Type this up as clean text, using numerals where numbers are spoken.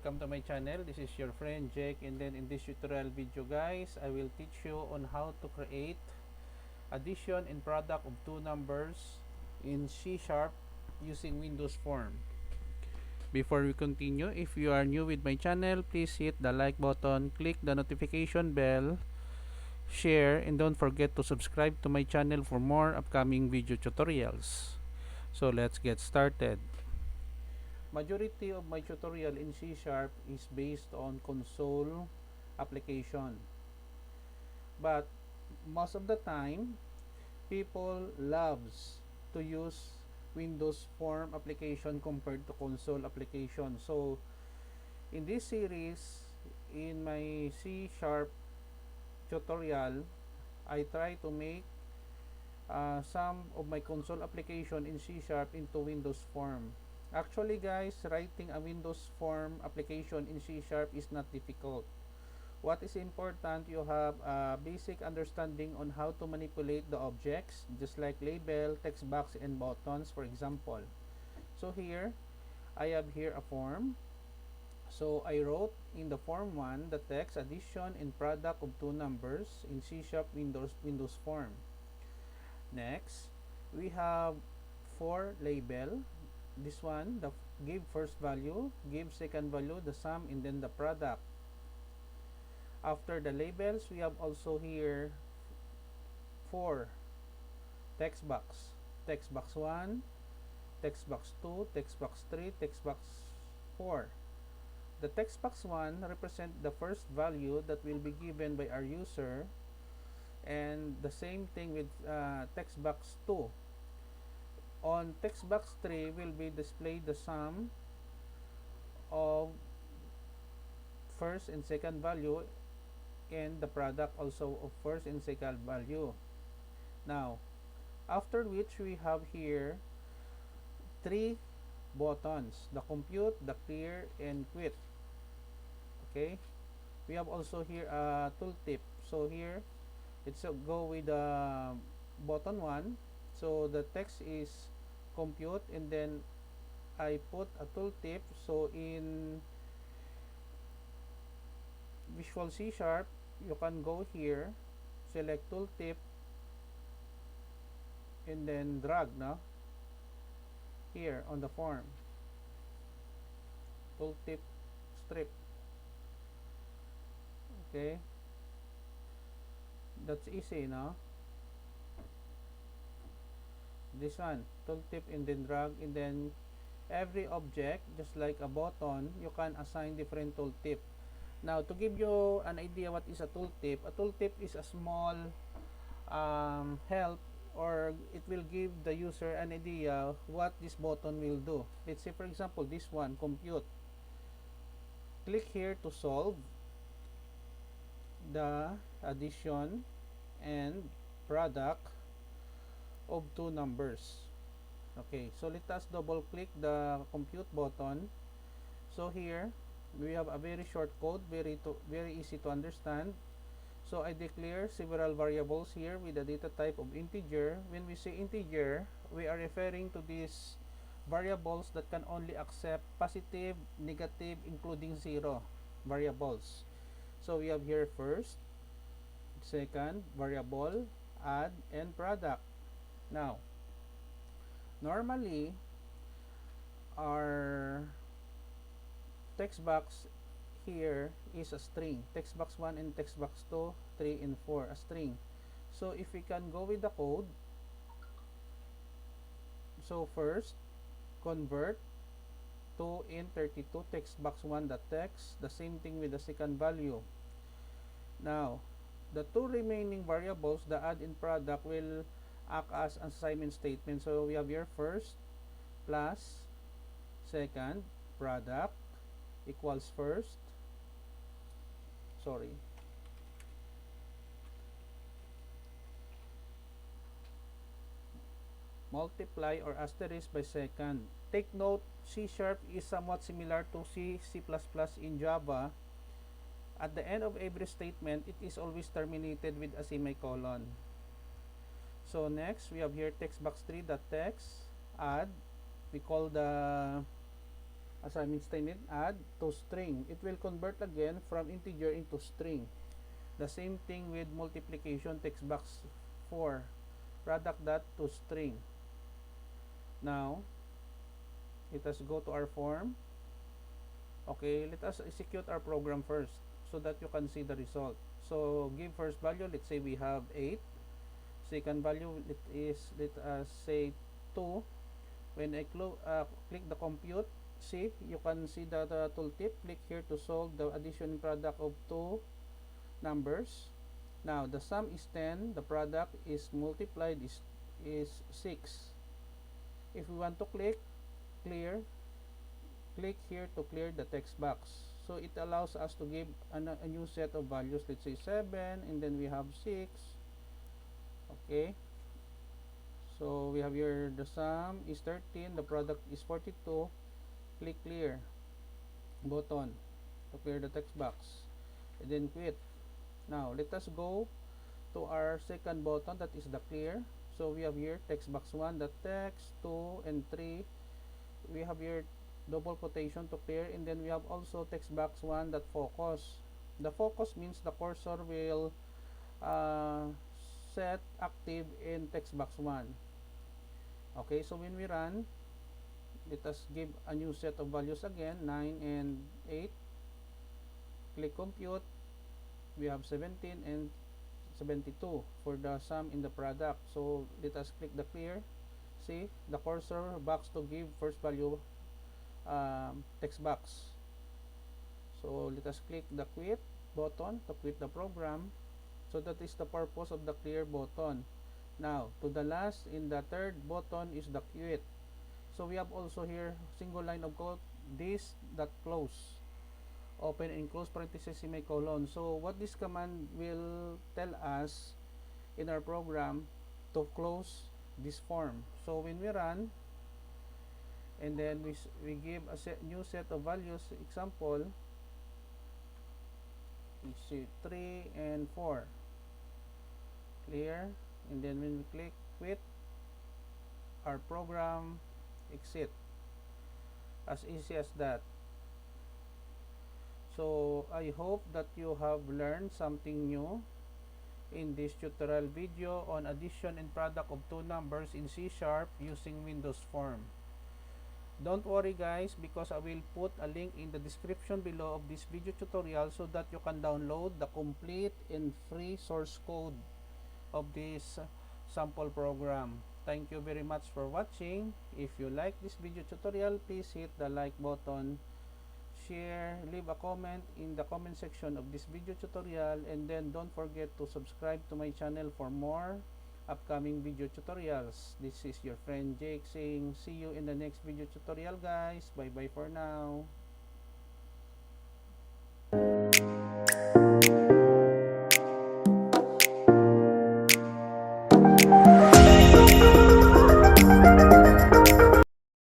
welcome to my channel. This is your friend Jake, and then in this tutorial video guys, I will teach you on how to create addition and product of two numbers in C# using Windows Form. Before we continue, if you are new with my channel, please hit the like button, click the notification bell, share, and don't forget to subscribe to my channel for more upcoming video tutorials. So let's get started. Majority of my tutorial in C# is based on console application, but most of the time people loves to use Windows Form application compared to console application. So in this series, in my C# tutorial, I try to make some of my console application in C# into Windows Form. Actually guys, writing a Windows Form application in C# is not difficult. What is important, you have a basic understanding on how to manipulate the objects, just like label, text box, and buttons, for example. So here, I have here a form. So I wrote in the form 1 the text addition and product of two numbers in C# Windows Form. Next, we have for label. This one, the give first value, give second value, the sum, and then the product. After the labels, we have also here for text box 1, text box 2, text box 3, text box 4. The text box 1 represent the first value that will be given by our user, and the same thing with text box 2. On text box 3 will be displayed the sum of first and second value, and the product also of first and second value. Now, after which we have here three buttons: the compute, the clear, and quit. Okay, we have also here a tooltip. So here, let's go with the button 1. So the text is compute, and then I put a tooltip. So in Visual C#, you can go here, select tooltip, and then drag here on the form, tooltip strip. Okay, that's easy this one, tooltip, and then drag, and then every object, just like a button, you can assign different tooltip. Now, to give you an idea what is a tooltip is a small help, or it will give the user an idea what this button will do. Let's say for example this one, compute. Click here to solve the addition and product of two numbers. Okay, so let us double click the compute button. So here we have a very short code, very easy to understand. So I declare several variables here with the data type of integer. When we say integer, we are referring to these variables that can only accept positive, negative, including 0 variables. So we have here first, second, variable, add, and product. Now, normally our text box here is a string. Text box 1 and text box 2, 3, and 4, a string. So if we can go with the code, so first, convert 2 in 32, text box 1 the text, the same thing with the second value. Now, the two remaining variables, the add and product, will act as assignment statement. So we have here first plus second, product equals first, multiply or asterisk by second. Take note, C# is somewhat similar to C++ in Java. At the end of every statement, it is always terminated with a semicolon. So next, we have here text box 3, the text, add, we call the assignment statement, add to string. It will convert again from integer into string. The same thing with multiplication, text box 4, product dot to string. Now, let us go to our form. Okay, let us execute our program first so that you can see the result. So, give first value, let's say we have 8. Second value, let us say 2. When I click the compute, see, you can see the tooltip. Click here to solve the addition product of two numbers. Now, the sum is 10, the product is multiplied is 6. If we want to click clear, click here to clear the text box. So it allows us to give a new set of values. Let's say 7, and then we have 6. Okay. So we have here the sum is 13, the product is 42. Click clear button to clear the text box, and then quit. Now let us go to our second button, that is the clear. So we have here text box 1, the text 2 and 3. We have here double quotation to clear, and then we have also text box 1, that focus. The focus means the cursor will set active in text box 1. Okay, so when we run, let us give a new set of values again, 9 and 8. Click compute. We have 17 and 72 for the sum in the product. So let us click the clear. See the cursor box to give first value text box. So let us click the quit button to quit the program. So that is the purpose of the clear button. Now to the last, in the third button, is the quit. So we have also here single line of code, this that close, open and close parenthesis semicolon. So what this command will tell us in our program to close this form. So when we run, and then we give a new set of values, example, you see 3 and 4, clear, and then when we click quit, our program exit. As easy as that. So I hope that you have learned something new in this tutorial video on addition and product of two numbers in C# using Windows Form. Don't worry guys, because I will put a link in the description below of this video tutorial so that you can download the complete and free source code of this sample program. Thank you very much for watching. If you like this video tutorial, please hit the like button, share, leave a comment in the comment section of this video tutorial, and then don't forget to subscribe to my channel for more upcoming video tutorials. This is your friend Jake saying see you in the next video tutorial guys. Bye bye for now.